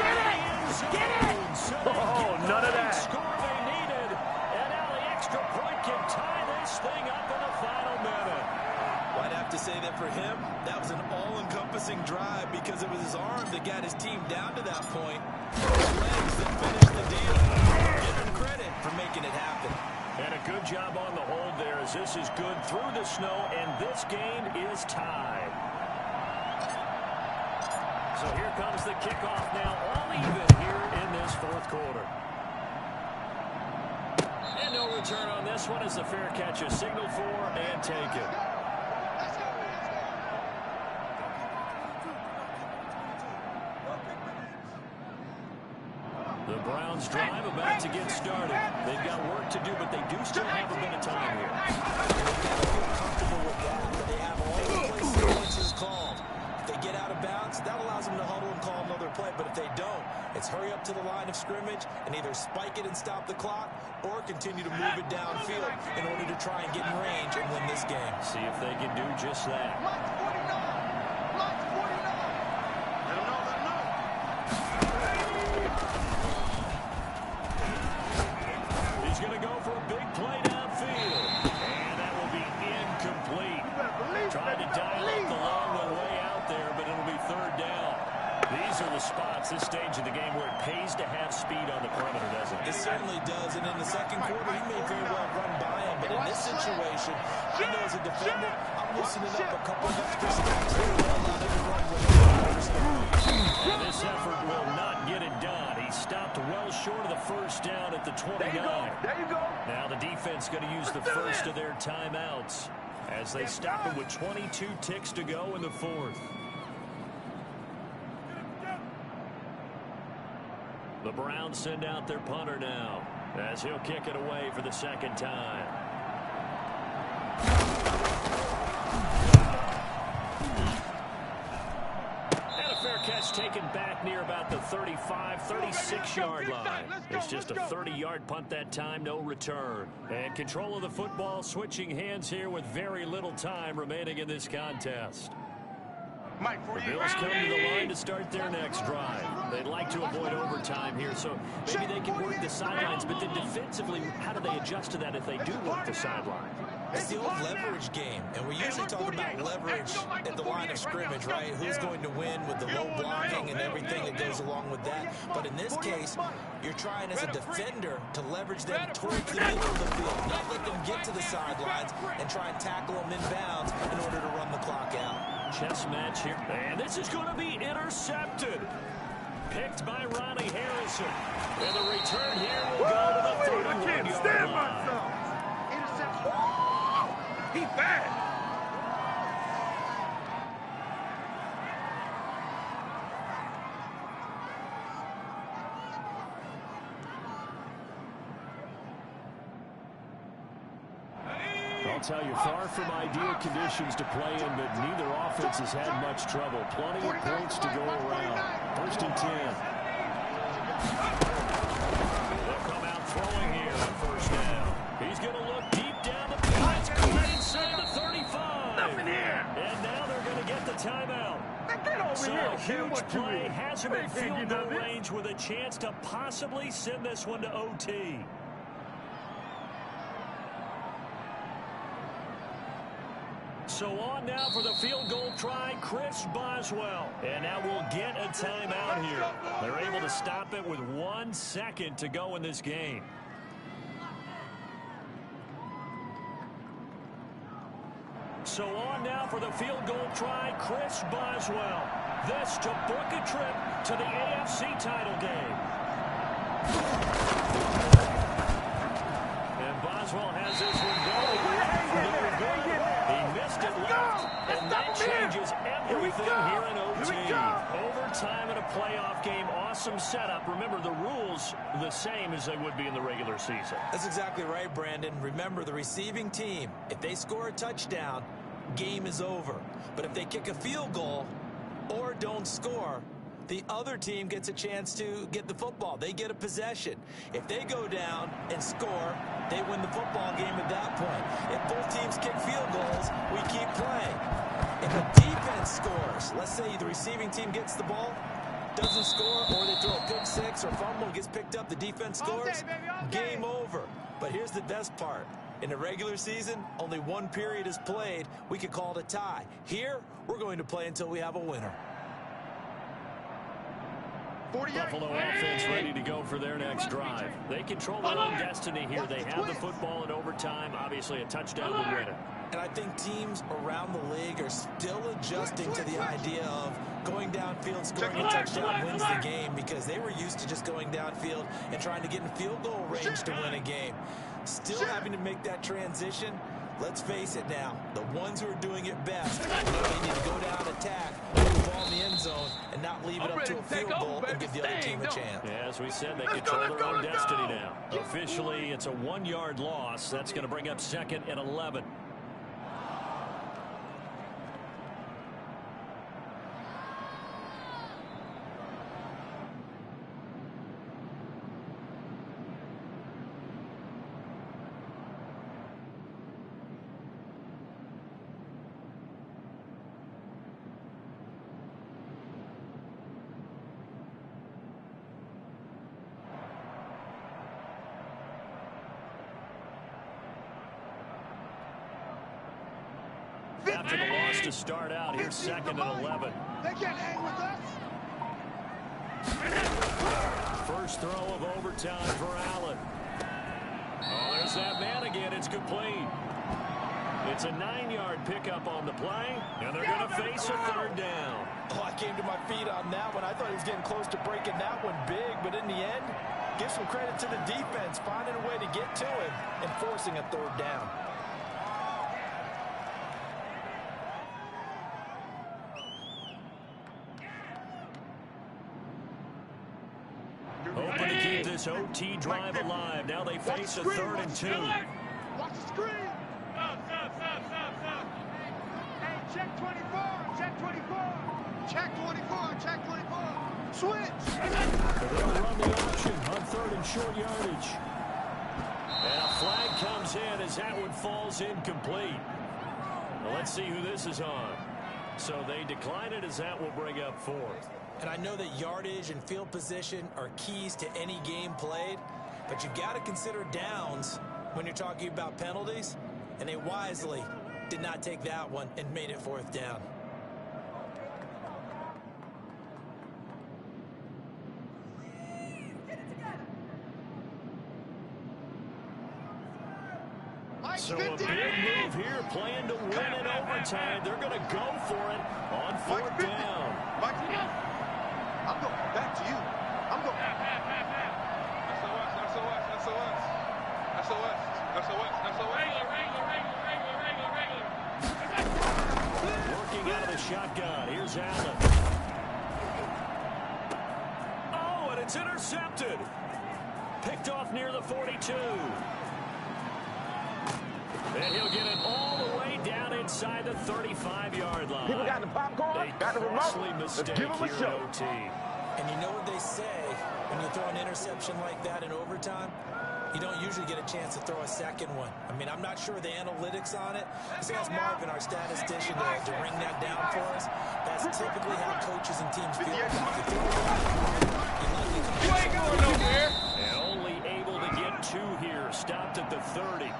Get it! So None of that. Score they needed, and now the extra point can tie this thing up in the final minute. Well, I'd have to say that for him, that was an all-encompassing drive because it was his arm that got his team down to that point. His legs that finished the deal. Give him credit for making it happen. And a good job on the hold there as this is good through the snow, and this game is tied. So here comes the kickoff now, all even here in this 4th quarter. And no return on this one as the fair catch is signaled for and taken. The Browns drive about to get started. They've got work to do, but they do still have a bit of time here. They've got to feel comfortable with that. They have all the play sequences called. If they get out of bounds, that allows them to huddle and call another play. But if they don't, it's hurry up to the line of scrimmage and either spike it and stop the clock or continue to move it downfield in order to try and get in range and win this game. See if they can do just that. Mike's 49. Let him know. He's going to go for a big play downfield. And that will be incomplete. Tried to dial up the long one way out there, but it'll be 3rd down. These these are the spots, this stage of the game, where it pays to have speed on the perimeter, doesn't it? It certainly does, and in the second quarter, he may very well run by him, but in this situation, I know as a defender, I'm loosening up a couple of extra steps here to allow them to run with it. And this effort will not get it done. He stopped well short of the first down at the 29. There you go. Now the defense going to use the first of their timeouts as they stop it with 22 ticks to go in the fourth. The Browns send out their punter now as he'll kick it away for the second time. And a fair catch taken back near about the 35, 36-yard line. It's just a 30-yard punt that time, no return. And control of the football switching hands here with very little time remaining in this contest. The Bills come to the line to start their next drive. They'd like to avoid overtime here, so maybe they can work the sidelines, but then defensively, how do they adjust to that if they do work the sideline? It's the old leverage game, and we usually talk about leverage at the line of scrimmage, right? Who's going to win with the low blocking and everything that goes along with that. But in this case, you're trying as a defender to leverage them towards the middle of the field, not let them get to the sidelines and try and tackle them inbounds in order to run the clock out. Chess match here, and this is going to be intercepted. Picked by Ronnie Harrison. And the return here will go to the 31-yard line. He bad. I'll tell you, far from ideal conditions to play in, but neither offense has had much trouble. Plenty of points to go around. 1st and 10. They'll come out throwing here on first down. He's going to look deep down the field. It's caught inside the 35. Nothing here. And now they're going to get the timeout. Get over So here. a huge play has him in They can't field get goal nothing. range with a chance to possibly send this one to OT. So on now for the field goal try, Chris Boswell. And now we'll get a timeout here. They're able to stop it with 1 second to go in this game. So on now for the field goal try, Chris Boswell. This to book a trip to the AFC title game. And Boswell has this one going left. No good. He missed it left. And that changes everything here in OT. Overtime in a playoff game. Awesome setup. Remember, the rules the same as they would be in the regular season. That's exactly right, Brandon. Remember, the receiving team, if they score a touchdown, game is over. But if they kick a field goal or don't score, the other team gets a chance to get the football. They get a possession. If they go down and score, they win the football game at that point. If both teams kick field goals, we keep playing. If a defense scores, let's say the receiving team gets the ball, doesn't score, or they throw a pick six or fumble, gets picked up, the defense scores, game over. But here's the best part. In the regular season, only one period is played. We could call it a tie. Here, we're going to play until we have a winner. Buffalo offense ready to go for their next drive. They control their own destiny here. They have the football in overtime. Obviously, a touchdown would win it. And I think teams around the league are still adjusting to the idea of going downfield, scoring a touchdown wins the game, because they were used to just going downfield and trying to get in field goal range to win a game. Still having to make that transition. Let's face it now, the ones who are doing it best, they need to go down, attack, put the ball in the end zone, and not leave it up to a field goal and give the other team a chance. Yeah, as we said, they control their own destiny now. Officially, it's a 1-yard loss. That's going to bring up 2nd and 11. After the loss to start out, here's 2nd and 11. They can't hang with us. First throw of overtime for Allen. Oh, there's that man again. It's complete. It's a 9-yard pickup on the play, and they're going to face a third down. Oh, I came to my feet on that one. I thought he was getting close to breaking that one big, but in the end, give some credit to the defense, finding a way to get to him and forcing a third down. Hoping to keep this OT drive alive. Now they face a 3rd and 2. Watch the screen. Hey, check 24. Check 24. Check 24. Check 24. Switch. They'll run the option on 3rd and short yardage. And a flag comes in as that one falls incomplete. Well, let's see who this is on. So they decline it as that will bring up 4th. And I know that yardage and field position are keys to any game played, but you've got to consider downs when you're talking about penalties, and they wisely did not take that one and made it 4th down. So a big move here, playing to win in overtime. They're going to go for it on 4th down. I'm going back to you. I'm going. Working out of the shotgun. Here's Allen. Oh, and it's intercepted. Picked off near the 42. And he'll get it all the way down inside the 35-yard line. People got the popcorn, got the remote. Let's give them a show. OT. And you know what they say, when you throw an interception like that in overtime, you don't usually get a chance to throw a second one. I mean, I'm not sure the analytics on it. So that's Marvin, our statistician, to ring that down for us. That's typically how coaches and teams feel about the throw. You ain't going nowhere. And only able to get 2 here. Stopped at the 30.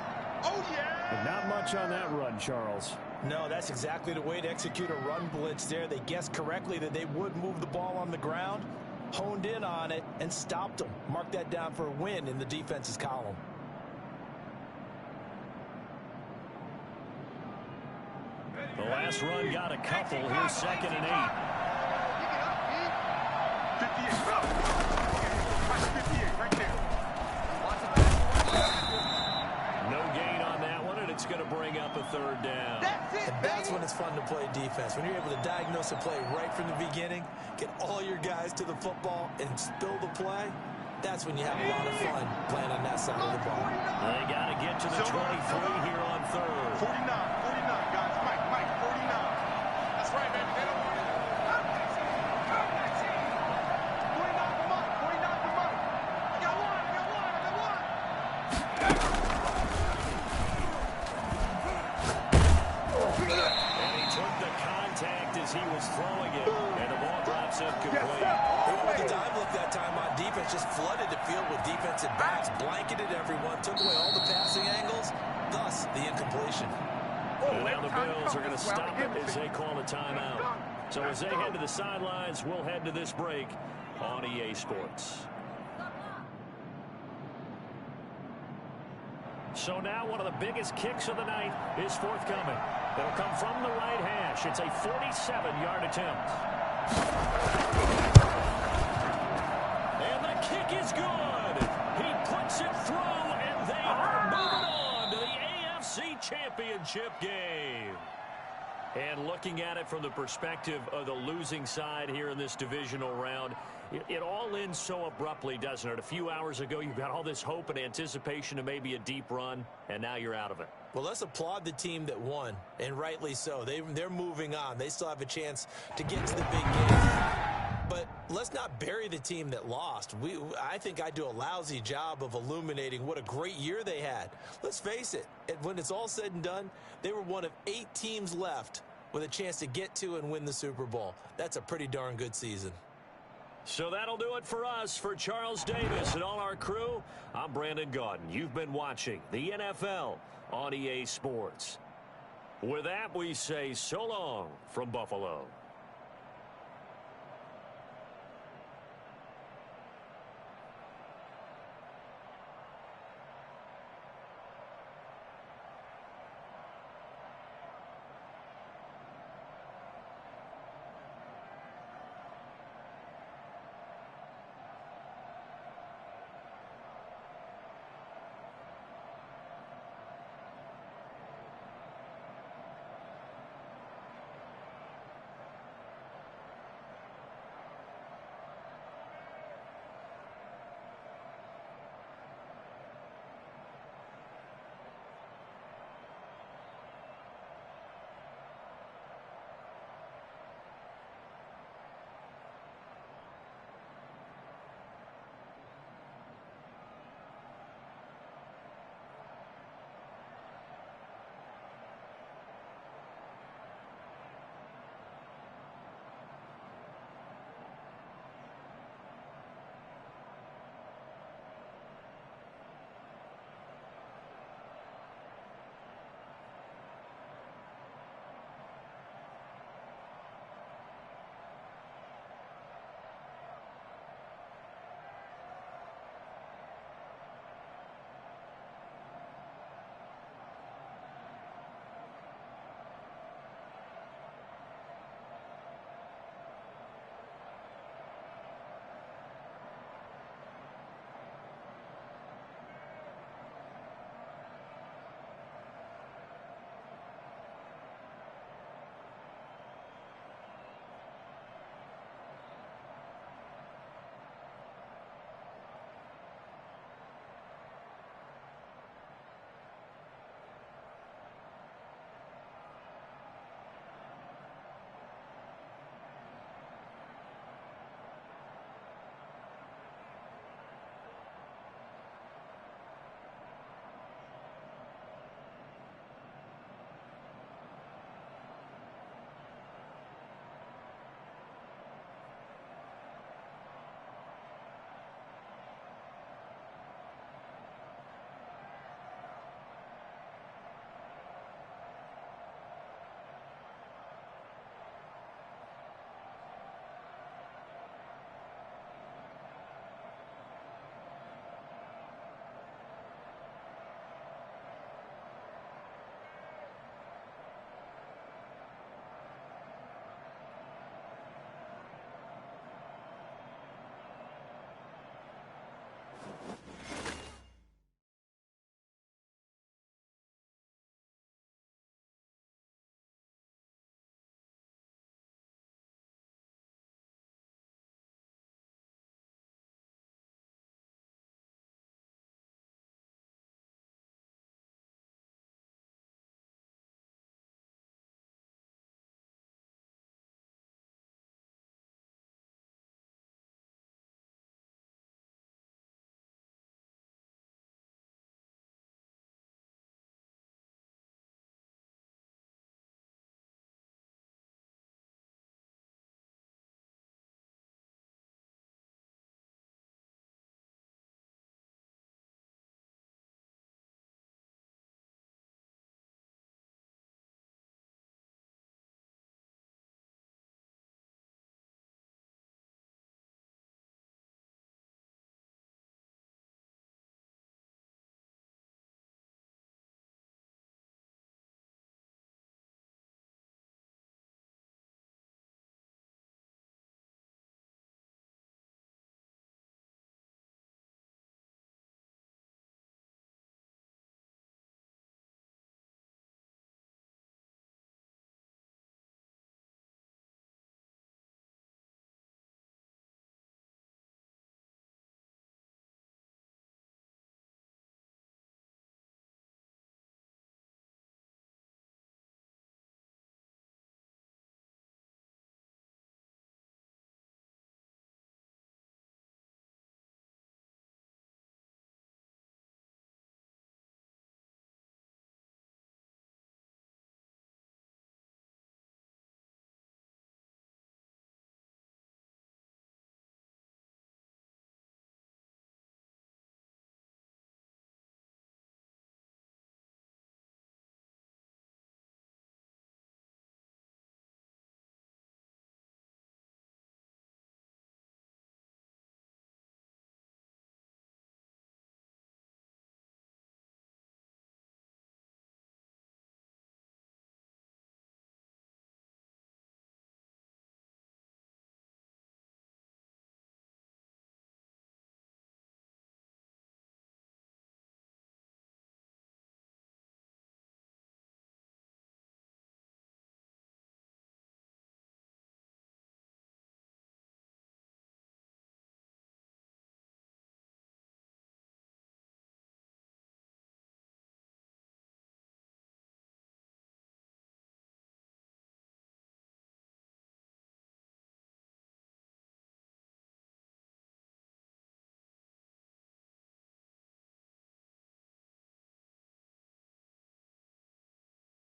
Oh, yeah. But not much on that run, Charles. No, that's exactly the way to execute a run blitz there. They guessed correctly that they would move the ball on the ground, honed in on it, and stopped them. Mark that down for a win in the defense's column. The last run got a couple. Here's 2nd and 8. 58, bro. 58, right there. No gain on that one, and it's going to bring up a 3rd down. That's it, And that's when it's fun to play defense. When you're able to diagnose a play right from the beginning, get all your guys to the football, and spill the play, that's when you have a lot of fun playing on that side of the ball. They got to get to the 23 here on 3rd. 49, guys. Mike, 49. That's right, baby. They don't want it. 49 for Mike. 49 for Mike. I got one. And he took the contact as he was throwing it, and the ball drops incomplete. They went with the time look that time on defense, just flooded the field with defensive backs, blanketed everyone, took away all the passing angles, thus the incompletion. And now the Bills are going to stop it as they call a timeout. So as they head to the sidelines, we'll head to this break on EA Sports. So now one of the biggest kicks of the night is forthcoming. It'll come from the right hash. It's a 47-yard attempt. And the kick is good. He puts it through, and they are moving on to the AFC Championship game. And looking at it from the perspective of the losing side here in this divisional round, it all ends so abruptly, doesn't it? A few hours ago, you got all this hope and anticipation of maybe a deep run, and now you're out of it. Well, let's applaud the team that won, and rightly so. They're moving on. They still have a chance to get to the big game. But let's not bury the team that lost. I think I do a lousy job of illuminating what a great year they had. Let's face it, when it's all said and done, they were one of 8 teams left with a chance to get to and win the Super Bowl. That's a pretty darn good season. So that'll do it for us. For Charles Davis and all our crew, I'm Brandon Gaudin. You've been watching the NFL on EA Sports. With that, we say so long from Buffalo.